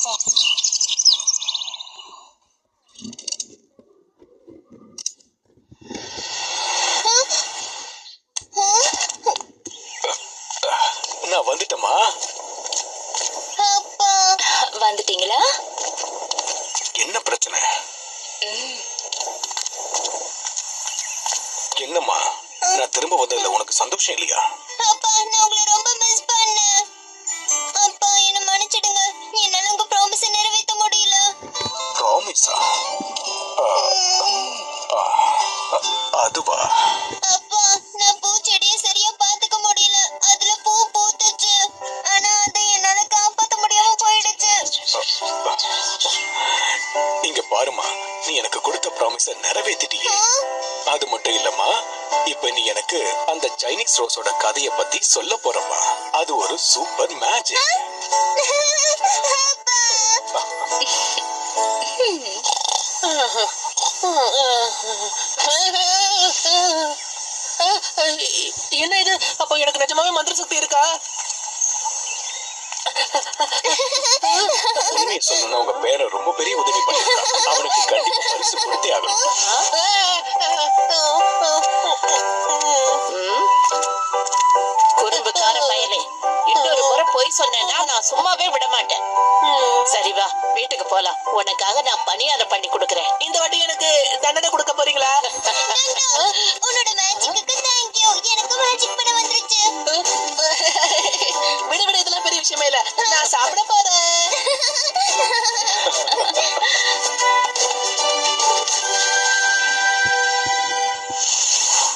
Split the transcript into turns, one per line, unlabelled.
நான் வந்துட்டமா.
வந்துட்டீங்களா?
என்ன பிரச்சனை? என்னம்மா, நான் திரும்ப வந்ததுல உனக்கு சந்தோஷம் இல்லையா?
அப்பா, நான் உங்களை ரொம்ப மிஸ் பண்ணேன். அப்பா, என்ன மன்னிச்சிடுங்க. என்னால உங்க ப்ராமிஸை நிறைவேற்ற முடியல.
ப்ராமிஸா? அதுவா?
அப்பா, நான் பூச்செடியை சரியா பார்த்துக்க முடியல. அதுல பூ பூத்துச்சு. ஆனா அதை என்னால காப்பாற்ற முடியாம போயிடுச்சு.
இங்க பாருமா, நீ எனக்கு கொடுத்த ப்ராமிஸை நிறைவேத்திட்டியே. அது மட்டும் இல்லம்மா, இப்ப நீ எனக்கு அந்த சைனீஸ் ரோஸோட கதையை பத்தி சொல்ல போறமா. அது ஒரு சூப்பர் மேஜிக்.
என்ன இது? அப்போ எனக்கு நிஜமாவே மந்திர சக்தி இருக்கா?
உண்மையை சொல்லணும்னா உங்க பேரை ரொம்ப பெரிய உதவி பண்ணிருக்கான். அவனுக்கு கண்டிப்பா பரிசு கொடுத்தே ஆகணும்.
குறும்புக்கார பயலே, இன்னொரு முறை பொய் சொன்னேன்னா நான் சும்மாவே விட மாட்டேன். சரி வா, வீட்டுக்கு போலாம். உனக்காக நான் பணியாரம் பண்ணி கொடுக்கறேன்.
இந்த வாட்டி எனக்கு தண்டனை கொடுக்க போறீங்களா?
உன்னோட மேஜிக்கு